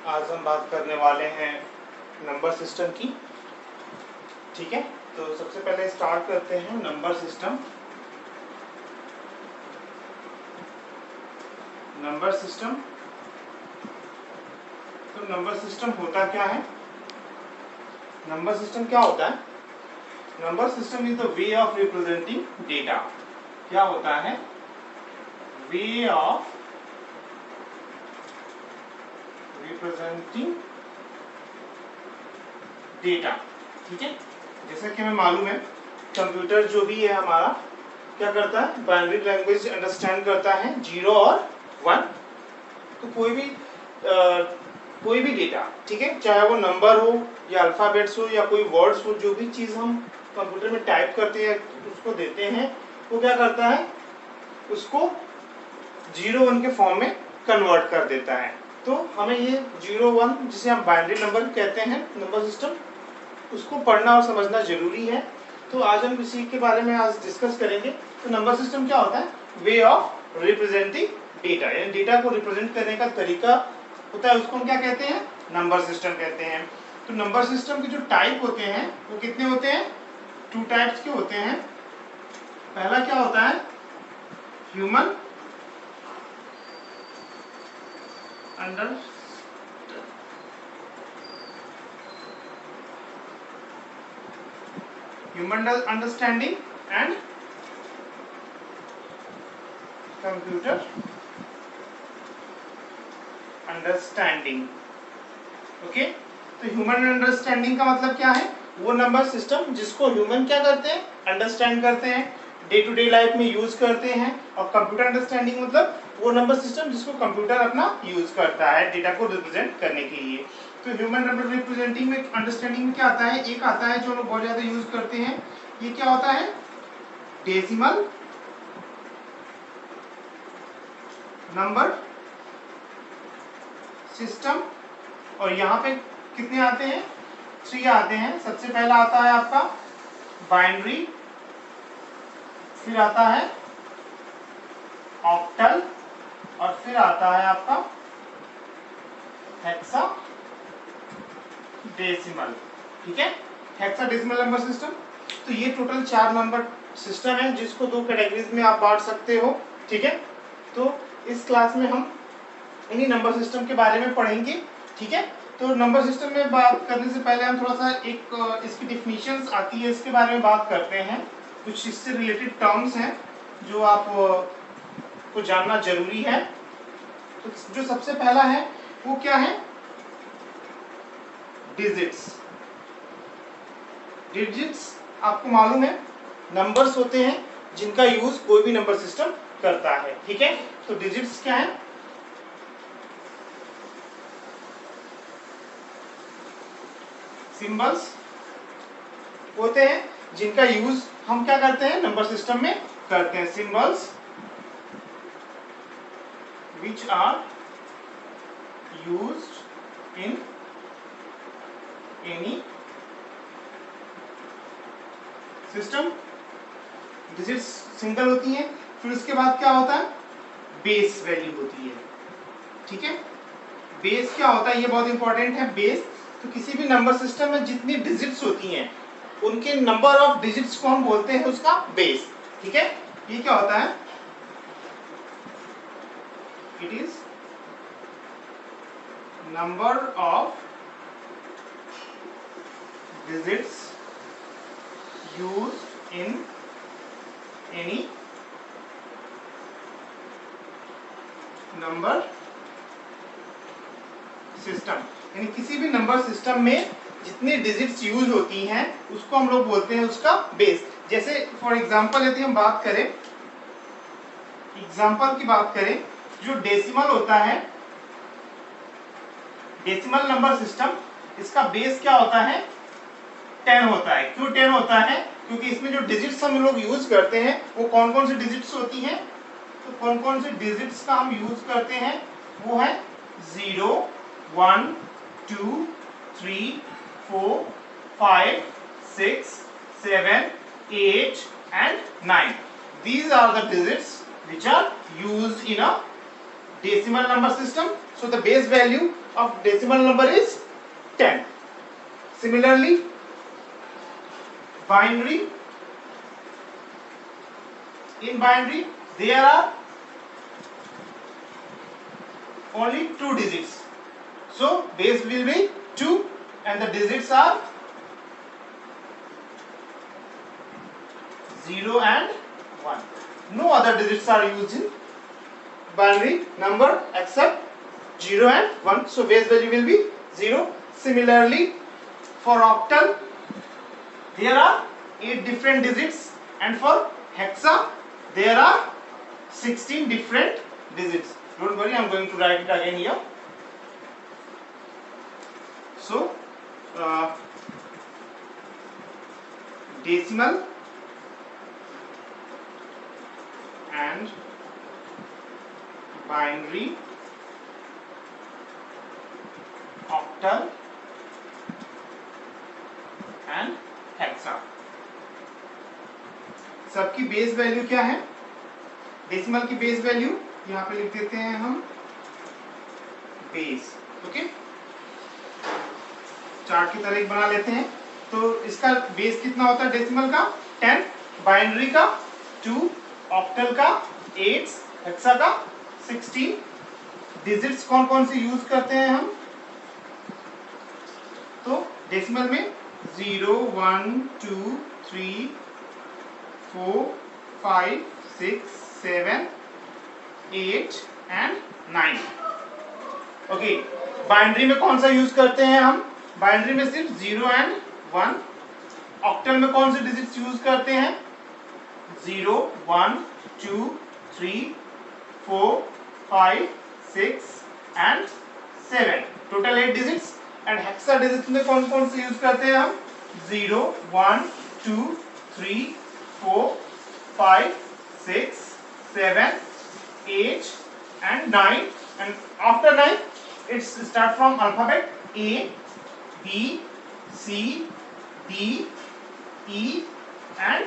आज हम बात करने वाले हैं नंबर सिस्टम की। ठीक है, तो सबसे पहले स्टार्ट करते हैं नंबर सिस्टम। नंबर सिस्टम, तो नंबर सिस्टम होता क्या है? नंबर सिस्टम क्या होता है? Number system is the way of representing data. क्या होता है? Way of representing data. ठीक है, जैसा कि हमें मालूम है कंप्यूटर जो भी है हमारा क्या करता है, बाइनरी लैंग्वेज अंडरस्टैंड करता है 0 और 1। तो कोई भी डेटा, ठीक है, चाहे वो नंबर हो या अल्फाबेट्स हो या कोई वर्ड्स हो, जो भी चीज़ हम कंप्यूटर में टाइप करते हैं उसको देते हैं, वो क्या करता है, उसको 0-1 के फॉर्म में कन्वर्ट कर देता है। तो हमें ये 0-1 जिसे हम बाइनरी नंबर कहते हैं, नंबर सिस्टम, उसको पढ़ना और समझना जरूरी है। तो आज हम इसी के बारे में आज डिस्कस करेंगे। तो नंबर सिस्टम क्या होता है? वे ऑफ रिप्रेजेंटिंग डेटा, यानी डेटा को रिप्रेजेंट करने का तरीका होता है, उसको हम क्या कहते हैं? नंबर सिस्टम कहते हैं। तो नंबर सिस्टम के जो टाइप होते हैं वो कितने होते हैं? 2 टाइप्स के होते हैं। पहला क्या होता है? Human understanding and computer understanding. Okay, तो ह्यूमन अंडरस्टैंडिंग का मतलब क्या है? वो नंबर सिस्टम जिसको ह्यूमन क्या करते हैं? अंडरस्टैंड करते हैं, डे टू डे लाइफ में यूज करते हैं। और कंप्यूटर अंडरस्टैंडिंग मतलब वो नंबर सिस्टम जिसको कंप्यूटर अपना यूज करता है डेटा को रिप्रेजेंट करने के लिए। तो ह्यूमन नंबर रिप्रेजेंटिंग में अंडरस्टैंडिंग में क्या आता है? एक आता है जो लोग बहुत ज्यादा यूज करते हैं, ये क्या होता है? Decimal number system. और यहाँ पे कितने आते हैं? 3 आते हैं। सबसे पहला आता है आपका बाइनरी, फिर आता है ऑक्टल, और फिर आता है आपका हेक्साडेसिमल। ठीक है, हेक्साडेसिमल नंबर सिस्टम। तो ये टोटल 4 नंबर सिस्टम है जिसको 2 कैटेगरीज में आप बांट सकते हो। ठीक है, तो इस क्लास में हम इन्हीं नंबर सिस्टम के बारे में पढ़ेंगे। ठीक है, तो नंबर सिस्टम में बात करने से पहले हम थोड़ा सा एक इसकी डिफिनीशंस आती है इसके बारे में बात करते हैं। कुछ इससे रिलेटेड टर्म्स हैं जो आप को जानना जरूरी है। तो जो सबसे पहला है वो क्या है? डिजिट्स। डिजिट्स आपको मालूम है नंबर्स होते हैं जिनका यूज कोई भी नंबर सिस्टम करता है। ठीक है, तो डिजिट्स क्या है? सिंबल्स होते हैं जिनका यूज हम क्या करते हैं? नंबर सिस्टम में करते हैं। Symbols which are used in any system। Digits single होती हैं। फिर उसके बाद क्या होता है? बेस वैल्यू होती है। ठीक है, बेस क्या होता है? ये बहुत इंपॉर्टेंट है। बेस, तो किसी भी नंबर सिस्टम में जितनी डिजिट्स होती हैं उनके नंबर ऑफ डिजिट्स को हम बोलते हैं उसका बेस। ठीक है, ये क्या होता है? It is number of digits used in any number system. यानी किसी भी नंबर सिस्टम में जितनी डिजिट्स यूज होती हैं उसको हम लोग बोलते हैं उसका बेस। जैसे फॉर एग्जांपल यदि हम बात करें, एग्जांपल की बात करें, जो डेसिमल होता है, डेसिमल नंबर सिस्टम, इसका बेस क्या होता है? 10 होता है। क्यों 10 होता है? क्योंकि इसमें जो डिजिट्स हम लोग यूज करते हैं वो कौन कौन सी डिजिट्स होती हैं? तो कौन कौन सी डिजिट्स का हम यूज करते हैं? वो है 0, 1, 2, 3, 4, 5, 6, 7, 8 and 9. These are the digits which are used in a decimal number system. So the base value of decimal number is 10. Similarly, binary, in binary there are only 2 digits, so base will be 2 and the digits are 0 and 1. No other digits are used in binary number except 0 and 1, so base value will be 0. Similarly, for octal there are 8 different digits and for hexa there are 16 different digits. Don't worry, I am going to write it again here. So decimal and binary, octal and hexa, सबकी base value क्या है? Decimal की base value यहाँ पे लिख देते हैं हम बेस. ओके, चार्ट की तरह एक बना लेते हैं. तो इसका बेस कितना होता है? डेसिमल का 10, बाइनरी का 2, ऑक्टल का 8, हेक्सा का 16. डिजिट्स कौन कौन से यूज करते हैं हम? तो डेसिमल में 0, 1, 2, 3, 4, 5, 6, 7, 8 and 9. ओके, बाइनरी में कौन सा यूज करते हैं हम? बाइनरी में सिर्फ 0 and 1. ऑक्टल में कौन से डिजिट्स यूज करते हैं? 0, 1, 2, 3, 4, 5, 6 and 7. Total 8 digits. And hexa digits में कौन कौन से यूज करते हैं हम? 0, 1, 2, 3, 4, 5, 6, 7, 8 and 9. And after 9 it's start from alphabet A, B, C, D, E and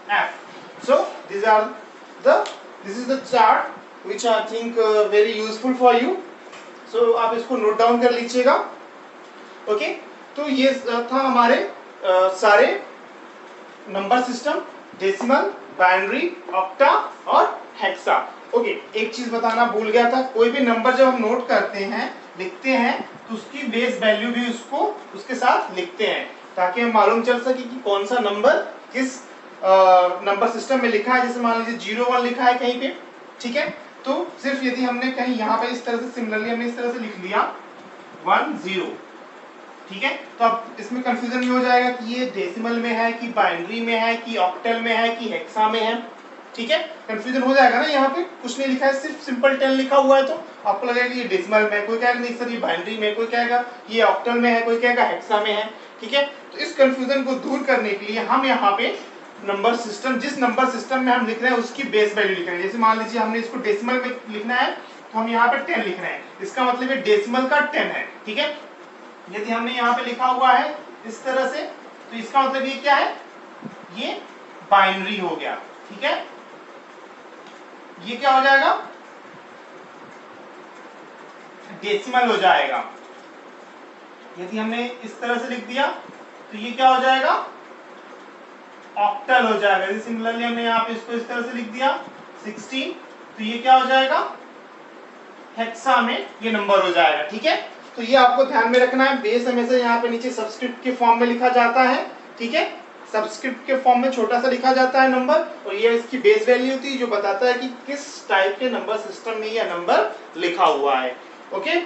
F. So this is the chart which I think very useful for you. So आप इसको note down कर लीजिएगा. ओके, तो ये था हमारे सारे number system, decimal, binary, octa और हेक्सा. ओके, एक चीज बताना भूल गया था. कोई भी नंबर जब हम नोट करते हैं, लिखते हैं, तो उसकी बेस वैल्यू भी उसके साथ लिखते हैं ताकि हमें मालूम चल सके कि कौन सा नंबर किस नंबर सिस्टम में लिखा है. जैसे मान लीजिए 0, 1 लिखा है कहीं पे, ठीक है, तो सिर्फ यदि हमने कहीं यहाँ पे इस तरह से सिमिलरली हमने इस तरह से लिख लिया 1, 0, ठीक है, तो अब इसमें कंफ्यूजन भी हो जाएगा कि ये डेसिमल में है कि बाइनरी में है कि ऑक्टल में है कि हेक्सा में है. ठीक है, कंफ्यूजन हो जाएगा ना. यहाँ पे कुछ नहीं लिखा है, सिर्फ सिंपल 10 लिखा हुआ है, तो आपको लगेगा कि ये डेसिमल में, कोई कहेगा नहीं सर ये बाइनरी में, कोई कहेगा ये ऑक्टल में है, कोई कहेगा हेक्सा में है. ठीक है, तो इस कंफ्यूजन को दूर करने के लिए हम यहाँ पे नंबर सिस्टम, जिस नंबर सिस्टम में हम लिख रहे हैं उसकी बेस वैल्यू लिख रहे हैं. जैसे मान लीजिए हमने इसको डेसिमल में लिखना है तो हम यहाँ पे 10 लिख रहे हैं, इसका मतलब ये डेसिमल का 10 है. ठीक है, यदि हमने यहाँ पे लिखा हुआ है इस तरह से तो इसका मतलब ये क्या है? ये बाइनरी हो गया. ठीक है, ये क्या हो जाएगा? डेसिमल हो जाएगा. यदि हमने इस तरह से लिख दिया तो ये क्या हो जाएगा? ऑक्टल हो जाएगा. सिमिलरली हमने यहाँ पे इसको इस तरह से लिख दिया 16, तो ये क्या हो जाएगा? हेक्सा में ये नंबर हो जाएगा. ठीक है, तो ये आपको ध्यान में रखना है. बेस हमेशा यहाँ पे नीचे सबस्क्रिप्ट के फॉर्म में लिखा जाता है. ठीक है, सबस्क्रिप्ट के फॉर्म में छोटा सा लिखा जाता है नंबर, और ये इसकी बेस वैल्यू होती है जो बताता है कि किस टाइप के नंबर सिस्टम में यह नंबर लिखा हुआ है. ओके.